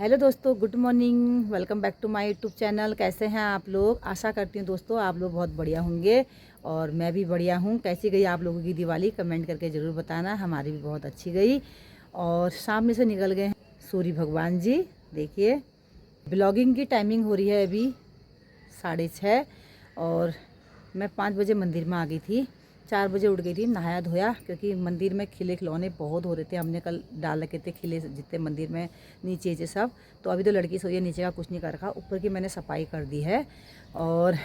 Hello दोस्तों, good morning. Welcome back to my YouTube channel. कैसे हैं आप लोग? आशा करती हूँ दोस्तों आप लोग बहुत बढ़िया होंगे और मैं भी बढ़िया हूँ। कैसी गई आप लोगों की दिवाली कमेंट करके ज़रूर बताना। हमारी भी बहुत अच्छी गई और सामने से निकल गए हैं सूर्य भगवान जी। देखिए ब्लॉगिंग की टाइमिंग हो रही है अभी 6:30 और मैं 5 बजे मंदिर में आ गई थी। 4 बजे उठ गई थी, नहाया धोया, क्योंकि मंदिर में खिले खिलौने बहुत हो रहे थे। हमने कल डाल रखे थे खिले जितने मंदिर में नीचे सब। तो अभी तो लड़की सोई है, नीचे का कुछ नहीं कर रखा, ऊपर की मैंने सफाई कर दी है। और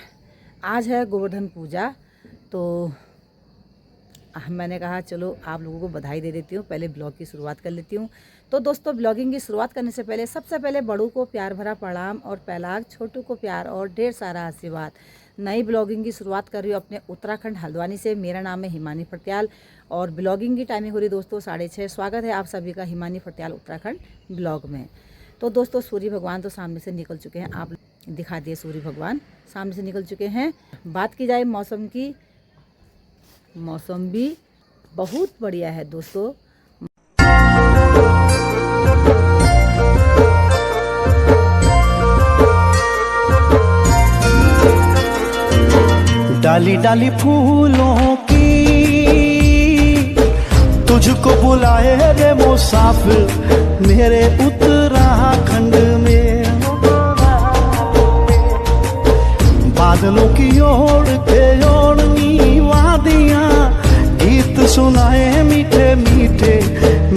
आज है गोवर्धन पूजा, तो मैंने कहा चलो आप लोगों को बधाई दे देती हूँ, पहले ब्लॉग की शुरुआत कर लेती हूँ। तो दोस्तों ब्लॉगिंग की शुरुआत करने से पहले सबसे पहले बड़ों को प्यार भरा प्रणाम और पहला छोटू को प्यार और ढेर सारा आशीर्वाद। नई ब्लॉगिंग की शुरुआत कर रही हूँ अपने उत्तराखंड हल्द्वानी से। मेरा नाम है हिमानी फटियाल और ब्लॉगिंग की टाइमिंग हो रही दोस्तों 6:30। स्वागत है आप सभी का हिमानी फटियाल उत्तराखंड ब्लॉग में। तो दोस्तों सूर्य भगवान तो सामने से निकल चुके हैं, आप दिखा दिए सूर्य भगवान सामने से निकल चुके हैं। बात की जाए मौसम की, मौसम भी बहुत बढ़िया है दोस्तों। डाली डाली फूलों की तुझको बुलाए रे मुसाफिर मेरे उत्तराखंड में। बादलों की ओर के ओढ़नी वादियां गीत सुनाए मीठे मीठे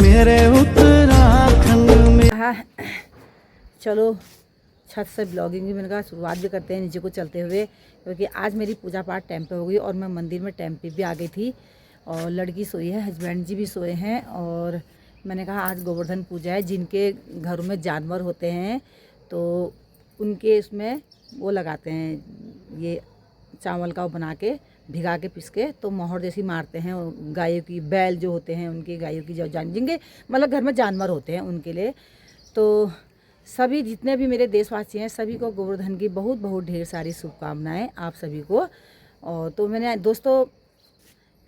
मेरे उत्तराखंड में। चलो छत से ब्लॉगिंग भी मैंने कहा शुरुआत भी करते हैं नीचे को चलते हुए, क्योंकि आज मेरी पूजा पाठ टाइम पे हो गई और मैं मंदिर में टाइम पे भी आ गई थी। और लड़की सोई है, हस्बैंड जी भी सोए हैं। और मैंने कहा आज गोवर्धन पूजा है, जिनके घरों में जानवर होते हैं तो उनके इसमें वो लगाते हैं, ये चावल का वो बना के भिगा के पिस के तो मोहर जैसी मारते हैं गायों की। बैल जो होते हैं उनकी, गायों की जो जिनके मतलब घर में जानवर होते हैं उनके लिए। तो सभी जितने भी मेरे देशवासी हैं सभी को गोवर्धन की बहुत बहुत ढेर सारी शुभकामनाएं आप सभी को। और तो मैंने दोस्तों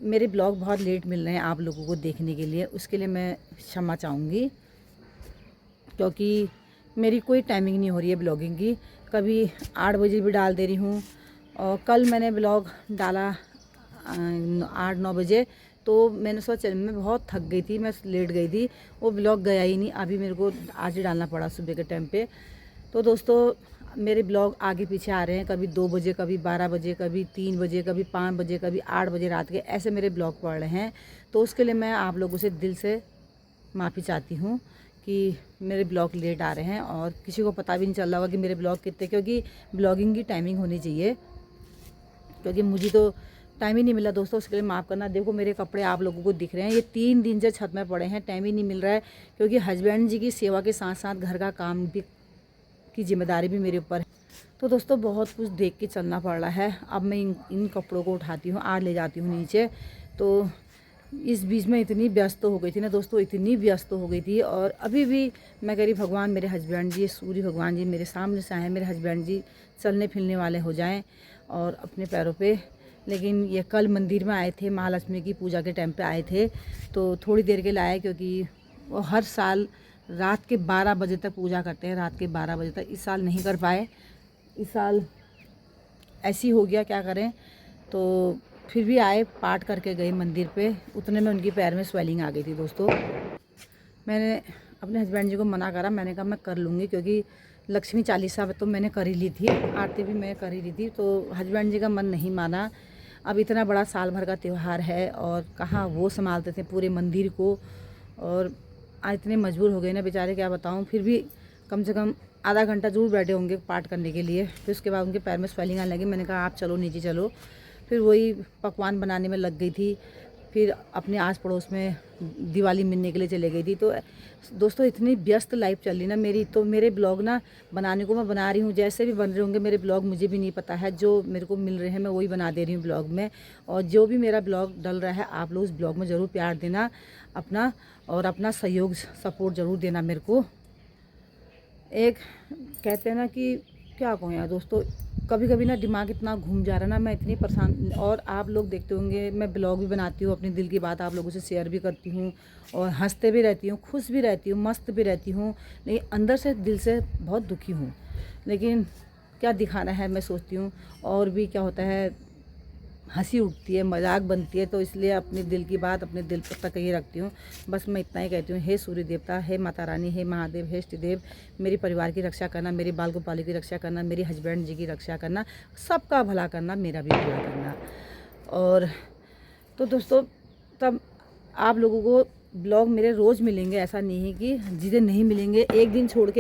मेरे ब्लॉग बहुत लेट मिल रहे हैं आप लोगों को देखने के लिए, उसके लिए मैं क्षमा चाहूँगी, क्योंकि मेरी कोई टाइमिंग नहीं हो रही है ब्लॉगिंग की। कभी 8 बजे भी डाल दे रही हूँ और कल मैंने ब्लॉग डाला 8-9 बजे। तो मैंने सोचा मैं बहुत थक गई थी, मैं लेट गई थी, वो ब्लॉग गया ही नहीं। अभी मेरे को आज ही डालना पड़ा सुबह के टाइम पे। तो दोस्तों मेरे ब्लॉग आगे पीछे आ रहे हैं, कभी 2 बजे, कभी 12 बजे, कभी 3 बजे, कभी 5 बजे, कभी 8 बजे रात के, ऐसे मेरे ब्लॉग पड़ रहे हैं। तो उसके लिए मैं आप लोगों से दिल से माफ़ी चाहती हूँ कि मेरे ब्लॉग लेट आ रहे हैं और किसी को पता भी नहीं चल रहा होगा कि मेरे ब्लॉग कितने, क्योंकि ब्लॉगिंग की टाइमिंग होनी चाहिए, क्योंकि मुझे तो टाइम ही नहीं मिला दोस्तों। उसके लिए माफ़ करना। देखो मेरे कपड़े आप लोगों को दिख रहे हैं, ये 3 दिन से छत में पड़े हैं, टाइम ही नहीं मिल रहा है, क्योंकि हस्बैंड जी की सेवा के साथ साथ घर का काम भी की जिम्मेदारी भी मेरे ऊपर है। तो दोस्तों बहुत कुछ देख के चलना पड़ रहा है। अब मैं इन कपड़ों को उठाती हूँ, आज ले जाती हूँ नीचे। तो इस बीच में इतनी व्यस्त हो गई थी ना दोस्तों, इतनी व्यस्त हो गई थी। और अभी भी मैं कह रही भगवान मेरे हस्बैंड जी, सूर्य भगवान जी मेरे सामने से आए, मेरे हस्बैंड जी चलने फिरने वाले हो जाएं और अपने पैरों पे। लेकिन ये कल मंदिर में आए थे, महालक्ष्मी की पूजा के टाइम पे आए थे, तो थोड़ी देर के लिए आए, क्योंकि वो हर साल रात के 12 बजे तक पूजा करते हैं, रात के 12 बजे तक। इस साल नहीं कर पाए, इस साल ऐसी हो गया, क्या करें। तो फिर भी आए, पाठ करके गए मंदिर पे। उतने में उनकी पैर में स्वेलिंग आ गई थी दोस्तों। मैंने अपने हस्बैंड जी को मना करा, मैंने कहा मैं कर लूँगी, क्योंकि लक्ष्मी चालीसा तो मैंने कर ही ली थी, आरती भी मैं कर ही ली थी। तो हस्बैंड जी का मन नहीं माना। अब इतना बड़ा साल भर का त्यौहार है और कहाँ वो संभालते थे पूरे मंदिर को, और आज इतने मजबूर हो गए ना बेचारे, क्या बताऊँ। फिर भी कम से कम आधा घंटा जरूर बैठे होंगे पाठ करने के लिए। फिर उसके बाद उनके पैर में स्वेलिंग आने लगी। मैंने कहा आप चलो नीचे चलो। फिर वही पकवान बनाने में लग गई थी, फिर अपने आस पड़ोस में दिवाली मिलने के लिए चले गई थी। तो दोस्तों इतनी व्यस्त लाइफ चल रही ना मेरी, तो मेरे ब्लॉग ना बनाने को मैं बना रही हूँ, जैसे भी बन रहे होंगे मेरे ब्लॉग मुझे भी नहीं पता है, जो मेरे को मिल रहे हैं मैं वही बना दे रही हूँ ब्लॉग में। और जो भी मेरा ब्लॉग डल रहा है आप लोग उस ब्लॉग में ज़रूर प्यार देना अपना, और अपना सहयोग सपोर्ट ज़रूर देना मेरे को। एक कहते हैं ना कि क्या कहूँ यार दोस्तों, कभी कभी ना दिमाग इतना घूम जा रहा है ना, मैं इतनी परेशान। और आप लोग देखते होंगे मैं ब्लॉग भी बनाती हूँ, अपने दिल की बात आप लोगों से शेयर भी करती हूँ और हंसते भी रहती हूँ, खुश भी रहती हूँ, मस्त भी रहती हूँ, लेकिन अंदर से दिल से बहुत दुखी हूँ। लेकिन क्या दिखाना है, मैं सोचती हूँ। और भी क्या होता है, हंसी उठती है, मजाक बनती है, तो इसलिए अपने दिल की बात अपने दिल तक ही रखती हूँ। बस मैं इतना ही कहती हूँ, हे सूर्य देवता, हे माता रानी, हे महादेव, हे इष्टदेव, मेरे परिवार की रक्षा करना, मेरे बाल गोपाल की रक्षा करना, मेरे हस्बैंड जी की रक्षा करना, सबका भला करना, मेरा भी भला करना। और तो दोस्तों, तब आप लोगों को ब्लॉग मेरे रोज़ मिलेंगे, ऐसा नहीं है कि जिसे नहीं मिलेंगे। एक दिन छोड़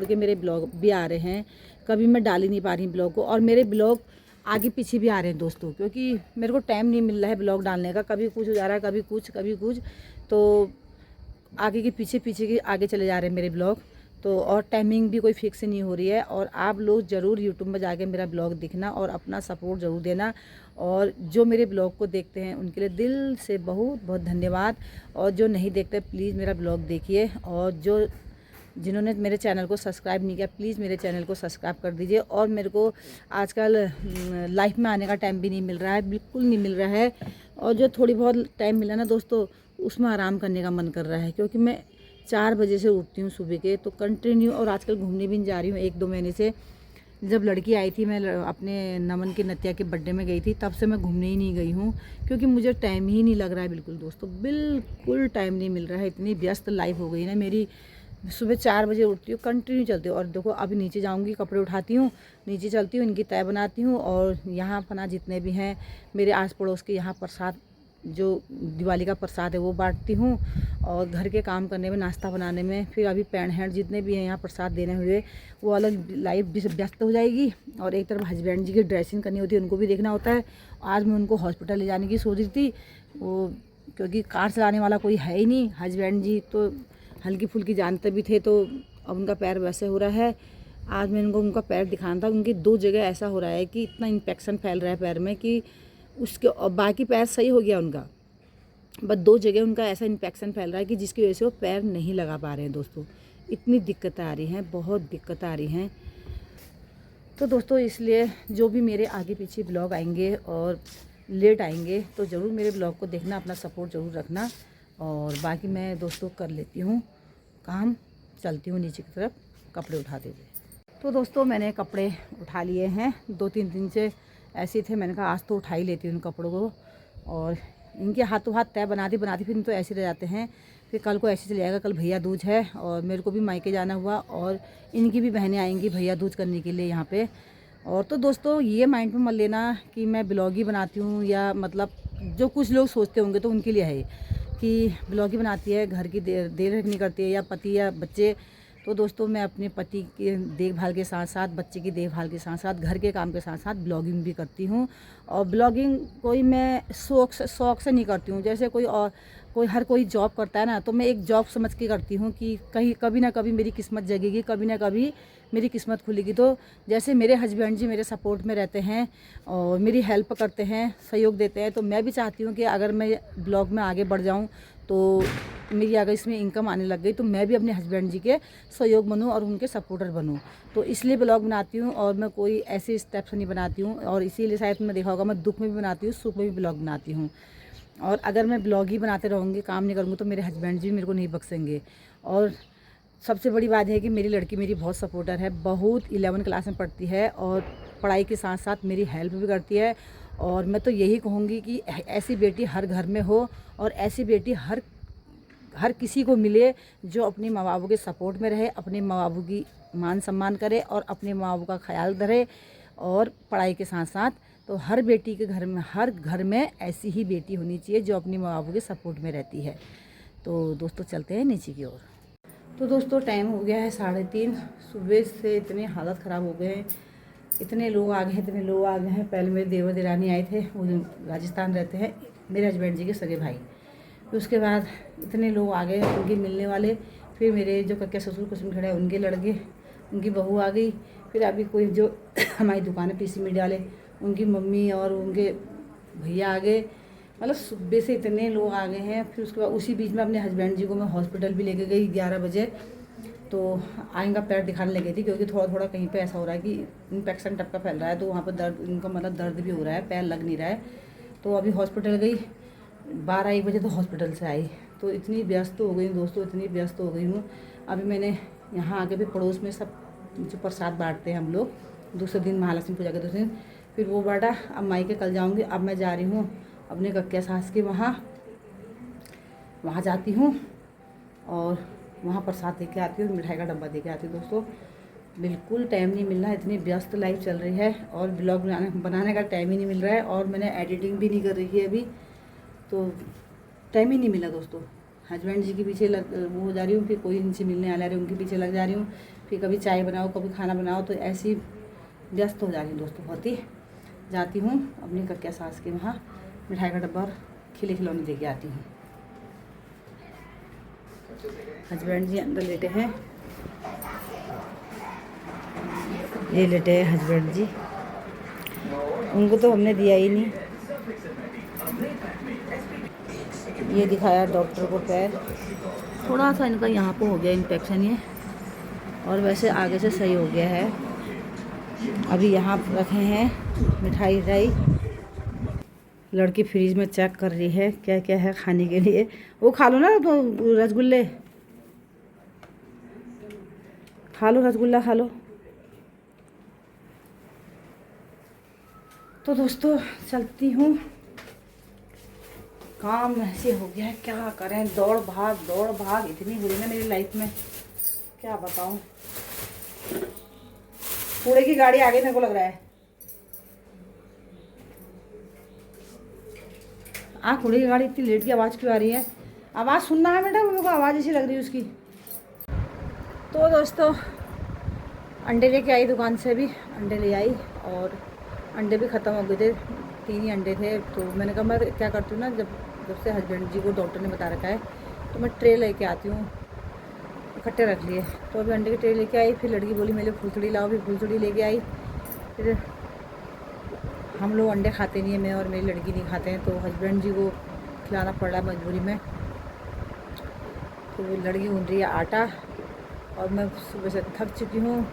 के मेरे ब्लॉग भी आ रहे हैं। कभी मैं डाल ही नहीं पा रही ब्लॉग को, और मेरे ब्लॉग आगे पीछे भी आ रहे हैं दोस्तों, क्योंकि मेरे को टाइम नहीं मिल रहा है ब्लॉग डालने का। कभी कुछ हो जा रहा है, कभी कुछ, तो आगे के पीछे के आगे चले जा रहे हैं मेरे ब्लॉग। तो और टाइमिंग भी कोई फिक्स नहीं हो रही है। और आप लोग ज़रूर यूट्यूब में जाके मेरा ब्लॉग देखना और अपना सपोर्ट ज़रूर देना। और जो मेरे ब्लॉग को देखते हैं उनके लिए दिल से बहुत बहुत धन्यवाद। और जो नहीं देखते प्लीज़ मेरा ब्लॉग देखिए। और जिन्होंने मेरे चैनल को सब्सक्राइब नहीं किया, प्लीज़ मेरे चैनल को सब्सक्राइब कर दीजिए। और मेरे को आजकल लाइफ में आने का टाइम भी नहीं मिल रहा है, बिल्कुल नहीं मिल रहा है। और जो थोड़ी बहुत टाइम मिला ना दोस्तों, उसमें आराम करने का मन कर रहा है, क्योंकि मैं 4 बजे से उठती हूँ सुबह के, तो कंटिन्यू। और आजकल घूमने भी नहीं जा रही हूँ 1-2 महीने से। जब लड़की आई थी, मैं अपने नमन के नतिया के बर्थडे में गई थी, तब से मैं घूमने ही नहीं गई हूँ, क्योंकि मुझे टाइम ही नहीं लग रहा है बिल्कुल दोस्तों, बिल्कुल टाइम नहीं मिल रहा है। इतनी व्यस्त लाइफ हो गई ना मेरी। सुबह 4 बजे उठती हूँ, कंटिन्यू चलती हूँ। और देखो अभी नीचे जाऊँगी, कपड़े उठाती हूँ, नीचे चलती हूँ, इनकी तय बनाती हूँ। और यहाँ अपना जितने भी हैं मेरे आस पड़ोस के, यहाँ प्रसाद, जो दिवाली का प्रसाद है वो बांटती हूँ। और घर के काम करने में, नाश्ता बनाने में, फिर अभी पैन हैंड जितने भी हैं यहाँ प्रसाद देने हुए, वो अलग लाइफ भी व्यस्त हो जाएगी। और एक तरफ हस्बैंड जी की ड्रेसिंग करनी होती है, उनको भी देखना होता है। आज मैं उनको हॉस्पिटल ले जाने की सोच रही थी, वो क्योंकि कार चलाने वाला कोई है ही नहीं। हस्बैंड जी तो हल्की फुल्की जानते भी थे, तो अब उनका पैर वैसे हो रहा है। आज मैं उनको उनका पैर दिखाना था। उनकी 2 जगह ऐसा हो रहा है कि इतना इन्फेक्शन फैल रहा है पैर में कि उसके, और बाकी पैर सही हो गया उनका, बस 2 जगह उनका ऐसा इन्फेक्शन फैल रहा है कि जिसकी वजह से वो पैर नहीं लगा पा रहे हैं दोस्तों। इतनी दिक्कतें आ रही हैं, बहुत दिक्कतें आ रही हैं। तो दोस्तों इसलिए जो भी मेरे आगे पीछे ब्लॉग आएंगे और लेट आएंगे, तो ज़रूर मेरे ब्लॉग को देखना, अपना सपोर्ट ज़रूर रखना। और बाकी मैं दोस्तों कर लेती हूँ काम, चलती हूँ नीचे की तरफ, कपड़े उठा दीजिए। तो दोस्तों मैंने कपड़े उठा लिए हैं, 2-3 दिन से ऐसे थे, मैंने कहा आज तो उठा ही लेती हूँ इन कपड़ों को। और इनके हाथों हाथ तय बनाती फिर तो ऐसे रह जाते हैं। फिर कल को ऐसे चले जाएगा, कल भैया दूज है और मेरे को भी मायके जाना हुआ, और इनकी भी बहनें आएंगी भैया दूज करने के लिए यहाँ पे। और तो दोस्तों ये माइंड में मत लेना कि मैं ब्लॉग ही बनाती हूँ, या मतलब जो कुछ लोग सोचते होंगे तो उनके लिए है कि ब्लॉग ही बनाती है, घर की देख रेख नहीं करती है, या पति या बच्चे। तो दोस्तों मैं अपने पति की देखभाल के साथ साथ, बच्चे की देखभाल के साथ साथ, घर के काम के साथ साथ ब्लॉगिंग भी करती हूँ। और ब्लॉगिंग कोई मैं शौक से नहीं करती हूँ, जैसे हर कोई जॉब करता है ना, तो मैं एक जॉब समझ के करती हूँ कि कहीं कभी ना कभी मेरी किस्मत जगेगी, कभी ना कभी मेरी किस्मत खुलेगी। तो जैसे मेरे हस्बैंड जी मेरे सपोर्ट में रहते हैं और मेरी हेल्प करते हैं, सहयोग देते हैं, तो मैं भी चाहती हूँ कि अगर मैं ब्लॉग में आगे बढ़ जाऊँ, तो मेरी अगर इसमें इनकम आने लग गई, तो मैं भी अपने हस्बैंड जी के सहयोग बनूं और उनके सपोर्टर बनूं। तो इसलिए ब्लॉग बनाती हूँ, और मैं कोई ऐसे स्टेप्स नहीं बनाती हूँ। और इसीलिए शायद तुमने देखा होगा, मैं दुख में भी बनाती हूँ, सुख में भी ब्लॉग बनाती हूँ। और अगर मैं ब्लॉग ही बनाते रहूँगी, काम नहीं करूँगी, तो मेरे हस्बैंड जी मेरे को नहीं बख्शेंगे। और सबसे बड़ी बात है कि मेरी लड़की मेरी बहुत सपोर्टर है, बहुत 11 क्लास में पढ़ती है, और पढ़ाई के साथ साथ मेरी हेल्प भी करती है। और मैं तो यही कहूँगी कि ऐसी बेटी हर घर में हो, और ऐसी बेटी हर किसी को मिले जो अपने माँ बाबू के सपोर्ट में रहे, अपने माँ बाबू की मान सम्मान करे, और अपने माँ बाबू का ख्याल धरे, और पढ़ाई के साथ साथ। तो हर बेटी के घर में, हर घर में ऐसी ही बेटी होनी चाहिए जो अपने माँ बाबू के सपोर्ट में रहती है। तो दोस्तों चलते हैं नीचे की ओर। तो दोस्तों टाइम हो गया है 3:30। सुबह से इतने हालत ख़राब हो गए हैं, इतने लोग आ गए हैं। पहले मेरे देवर देरानी आए थे, वो राजस्थान रहते हैं, मेरे हस्बैंड जी के सगे भाई। फिर उसके बाद इतने लोग आ गए उनके मिलने वाले। फिर मेरे जो कक्के ससुर कुसुम खड़े हैं उनके लड़के, उनकी बहू आ गई। फिर अभी कोई जो हमारी दुकान है पीसी मीडिया वाले, उनकी मम्मी और उनके भैया आ गए। मतलब सुबह से इतने लोग आ गए हैं। फिर उसके बाद उसी बीच में अपने हस्बैंड जी को मैं हॉस्पिटल भी लेके गई 11 बजे। तो आइन का पैर दिखाने लगी थी, क्योंकि थोड़ा थोड़ा कहीं पे ऐसा हो रहा है कि इन्फेक्शन टाइप का फैल रहा है, तो वहाँ पर दर्द, इनका मतलब दर्द भी हो रहा है, पैर लग नहीं रहा है। तो अभी हॉस्पिटल गई, 12-1 बजे तो हॉस्पिटल से आई। तो इतनी व्यस्त हो गई दोस्तों, इतनी व्यस्त हो गई हूँ। अभी मैंने यहाँ आके भी पड़ोस में सब जो प्रसाद बांटते हैं हम लोग, दूसरे दिन महालक्ष्मी पूजा के दूसरे दिन, फिर वो बांटा। अब मायके कल जाऊँगी। अब मैं जा रही हूँ अपने कक्या सास के वहाँ जाती हूँ और वहाँ प्रसाद दे के आती हूँ, मिठाई का डब्बा दे के आती हूँ। दोस्तों बिल्कुल टाइम नहीं मिल रहा है, इतनी व्यस्त लाइफ चल रही है और ब्लॉग बनाने का टाइम ही नहीं मिल रहा है, और मैंने एडिटिंग भी नहीं कर रही है अभी, तो टाइम ही नहीं मिला दोस्तों। हस्बैंड जी के पीछे वो हो जा रही हूँ कि कोई इनसे मिलने आ रहे, उनके पीछे लग जा रही हूँ, फिर कभी चाय बनाओ कभी खाना बनाओ, तो ऐसी व्यस्त हो जा रही हूँ दोस्तों बहुत ही। जाती हूँ अपनी कक्या सास के वहाँ, मिठाई का डब्बा और खिलौने दे के आती हूँ। हस्बैंड जी अंदर लेटे हैं, ये लेटे हैं हस्बैंड जी, उनको तो हमने दिया ही नहीं। ये दिखाया डॉक्टर को पैर, थोड़ा सा इनका यहाँ पे हो गया इन्फेक्शन ये, और वैसे आगे से सही हो गया है। अभी यहाँ रखे हैं मिठाई उठाई, लड़की फ्रिज में चेक कर रही है क्या क्या है खाने के लिए। वो खा लो ना, तो रसगुल्ले खा लो, रसगुल्ला खा लो। तो दोस्तों चलती हूँ, काम ऐसे हो गया है, क्या करें, दौड़ भाग इतनी हो रही है मेरी लाइफ में, क्या बताऊँ। कूड़े की गाड़ी आ गई मेरे को लग रहा है। कूड़े की गाड़ी इतनी लेट की आवाज़ क्यों आ रही है? आवाज़ सुनना है बेटा, मेरे को आवाज़ ऐसी लग रही है उसकी। तो दोस्तों अंडे लेके आई दुकान से, भी अंडे ले आई और अंडे भी ख़त्म हो गए थे, 3 ही अंडे थे। तो मैंने कहा मैं क्या करती हूँ ना, जब से हस्बैंड जी को डॉक्टर ने बता रखा है, तो मैं ट्रे लेके आती हूँ, इकट्ठे रख लिए। तो अभी अंडे के ट्रे लेके आई, फिर लड़की बोली मेरे फुलचड़ी लाओ, भी फुलचड़ी लेके आई। फिर हम लोग अंडे खाते नहीं है, मैं और मेरी लड़की नहीं खाते हैं, तो हस्बैंड जी को खिलाना पड़ रहा मजबूरी में। तो लड़की गूंद रही है आटा और मैं सुबह से थक चुकी हूँ।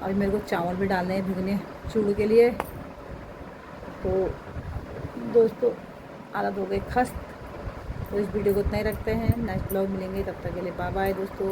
अभी मेरे को चावल भी डालने हैं भिगने चूड़ के लिए। तो दोस्तों हालत हो गई खस्त। तो इस वीडियो को इतना ही रखते हैं, नेक्स्ट ब्लॉग मिलेंगे, तब तक के लिए बाय बाय दोस्तों।